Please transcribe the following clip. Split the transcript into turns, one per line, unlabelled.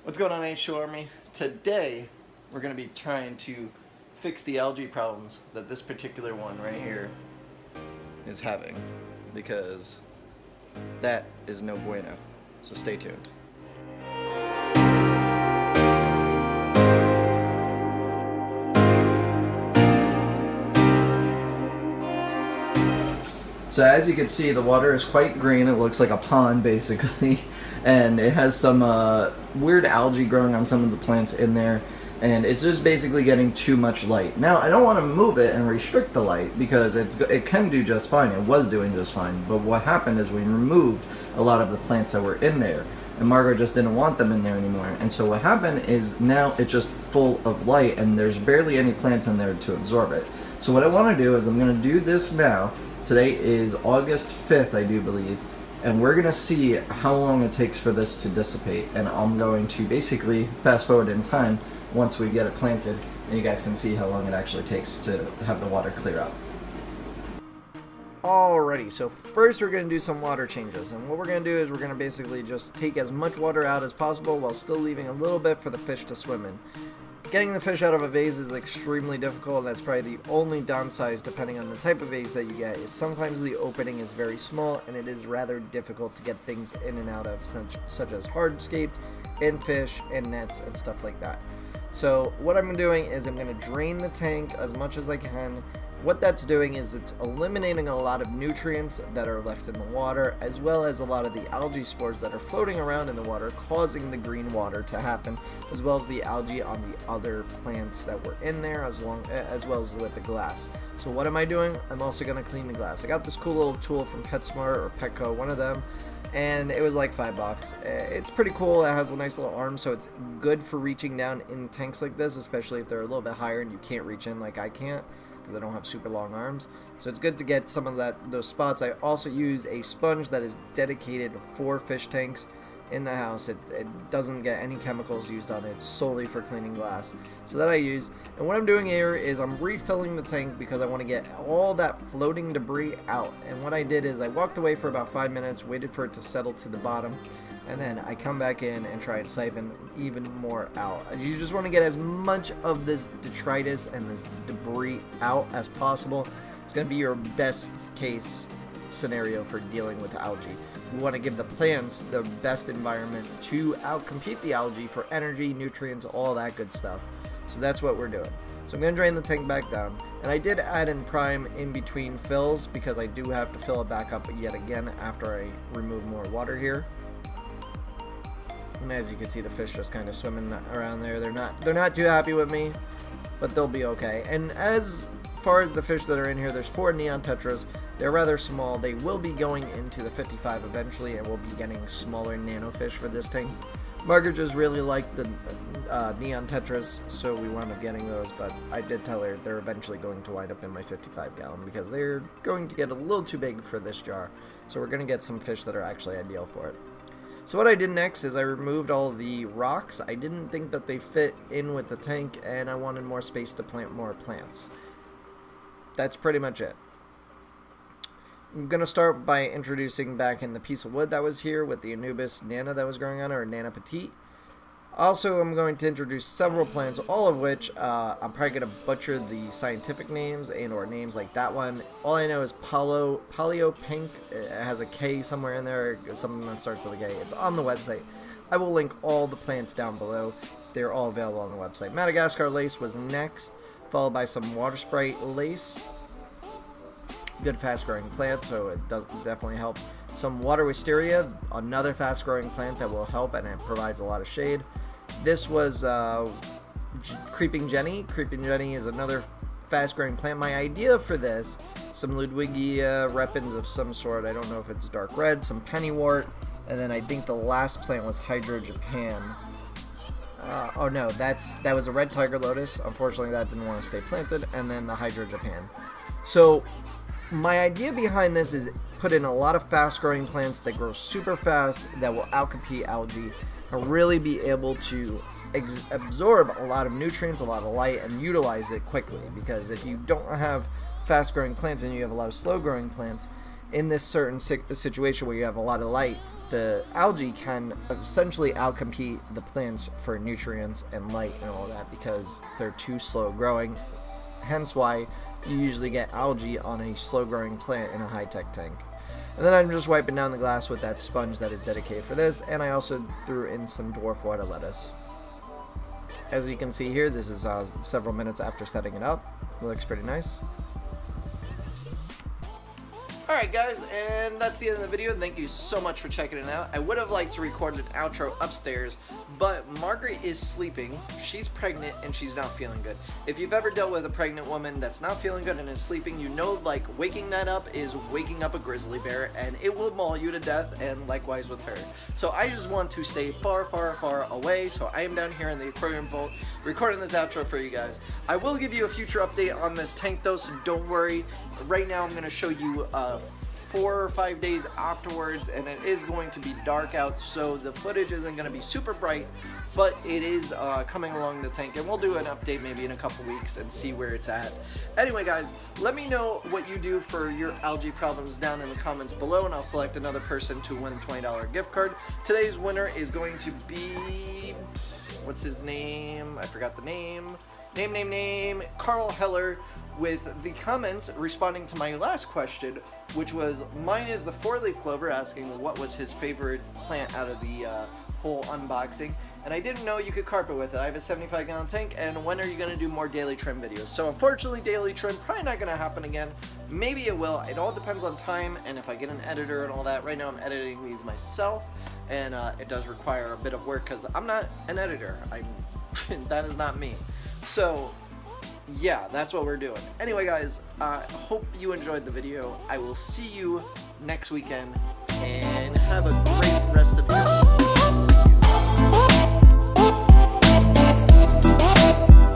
What's going on, H2 Army? Today, we're going to be trying to fix the algae problems that this particular one right here is having, because that is no bueno. So stay tuned. So as you can see, the water is quite green. It looks like a pond, basically. And it has some weird algae growing on some of the plants in there. And it's just basically getting too much light. Now, I don't want to move it and restrict the light because it can do just fine. It was doing just fine. But what happened is we removed a lot of the plants that were in there. And Margaret just didn't want them in there anymore. And so what happened is now it's just full of light and there's barely any plants in there to absorb it. So what I want to do is I'm going to do this now. Today is August 5th, I do believe, and we're going to see how long it takes for this to dissipate, and I'm going to basically fast forward in time once we get it planted, and you guys can see how long it actually takes to have the water clear up. Alrighty, so first we're going to do some water changes, and what we're going to do is we're going to basically just take as much water out as possible while still leaving a little bit for the fish to swim in. Getting the fish out of a vase is extremely difficult, and that's probably the only downside, depending on the type of vase that you get, is sometimes the opening is very small and it is rather difficult to get things in and out of, such as hardscapes, and fish, and nets, and stuff like that. So what I'm doing is I'm going to drain the tank as much as I can. What that's doing is it's eliminating a lot of nutrients that are left in the water, as well as a lot of the algae spores that are floating around in the water, causing the green water to happen, as well as the algae on the other plants that were in there, as well as with the glass. So what am I doing? I'm also going to clean the glass. I got this cool little tool from PetSmart or Petco, one of them, and it was like $5. It's pretty cool. It has a nice little arm, so it's good for reaching down in tanks like this, especially if they're a little bit higher and you can't reach in like I can't, because I don't have super long arms. So it's good to get some of those spots. I also used a sponge that is dedicated for fish tanks in the house. It doesn't get any chemicals used on it. It's solely for cleaning glass. So that I use. And what I'm doing here is I'm refilling the tank because I want to get all that floating debris out. And what I did is I walked away for about 5 minutes, waited for it to settle to the bottom, and then I come back in and try and siphon even more out. You just want to get as much of this detritus and this debris out as possible. It's going to be your best case scenario for dealing with algae. We want to give the plants the best environment to outcompete the algae for energy, nutrients, all that good stuff. So that's what we're doing. So I'm going to drain the tank back down. And I did add in prime in between fills because I do have to fill it back up yet again after I remove more water here. And as you can see, the fish just kind of swimming around there. They're not too happy with me, but they'll be okay. And as far as the fish that are in here, there's 4 neon tetras. They're rather small. They will be going into the 55 eventually, and we'll be getting smaller nano fish for this tank. Margaret just really liked the neon tetras, so we wound up getting those, but I did tell her they're eventually going to wind up in my 55 gallon because they're going to get a little too big for this jar. So we're going to get some fish that are actually ideal for it. So what I did next is I removed all the rocks. I didn't think that they fit in with the tank, and I wanted more space to plant more plants. That's pretty much it. I'm going to start by introducing back in the piece of wood that was here with the Anubis Nana that was growing on it, or Nana Petite. Also, I'm going to introduce several plants, all of which I'm probably going to butcher the scientific names and or names like that one. All I know is Paleo Pink. It has a K somewhere in there, something that starts with a K. It's on the website. I will link all the plants down below. They're all available on the website. Madagascar Lace was next, followed by some Water Sprite Lace. Good fast-growing plant, so it definitely helps. Some Water Wisteria, another fast-growing plant that will help, and it provides a lot of shade. This was Creeping Jenny. Creeping Jenny is another fast-growing plant. My idea for this, some Ludwigia repens of some sort. I don't know if it's dark red, some pennywort, and then I think the last plant was Hydro Japan. Oh no, that was a red tiger lotus. Unfortunately, that didn't want to stay planted, and then the Hydro Japan. So my idea behind this is put in a lot of fast-growing plants that grow super fast, that will outcompete algae, and really be able to absorb a lot of nutrients, a lot of light, and utilize it quickly. Because if you don't have fast-growing plants and you have a lot of slow-growing plants, in this certain situation where you have a lot of light, the algae can essentially outcompete the plants for nutrients and light and all that because they're too slow growing. Hence why you usually get algae on a slow growing plant in a high-tech tank. And then I'm just wiping down the glass with that sponge that is dedicated for this, and I also threw in some dwarf water lettuce. As you can see here, this is several minutes after setting it up. It looks pretty nice. Alright guys, and that's the end of the video. Thank you so much for checking it out. I would have liked to record an outro upstairs, but Margaret is sleeping. She's pregnant and she's not feeling good. If you've ever dealt with a pregnant woman that's not feeling good and is sleeping, you know like waking that up is waking up a grizzly bear, and it will maul you to death, and likewise with her. So I just want to stay far, far, far away, so I am down here in the aquarium vault recording this outro for you guys. I will give you a future update on this tank though, so don't worry. Right now I'm going to show you 4 or 5 days afterwards, and it is going to be dark out, so the footage isn't going to be super bright, but it is coming along the tank, and we'll do an update maybe in a couple weeks and see where it's at. Anyway guys, let me know what you do for your algae problems down in the comments below, and I'll select another person to win a $20 gift card. Today's winner is going to be, what's his name? I forgot the name. Carl Heller, with the comment responding to my last question, which was, mine is the 4-leaf clover, asking what was his favorite plant out of the whole unboxing. And I didn't know you could carpet with it. I have a 75-gallon tank, and when are you going to do more daily trim videos? So unfortunately, daily trim probably not going to happen again. Maybe it will. It all depends on time and if I get an editor and all that. Right now I'm editing these myself, and it does require a bit of work because I'm not an editor. That is not me. So yeah, that's what we're doing. Anyway guys, hope you enjoyed the video. I will see you next weekend, and have a great rest of your day.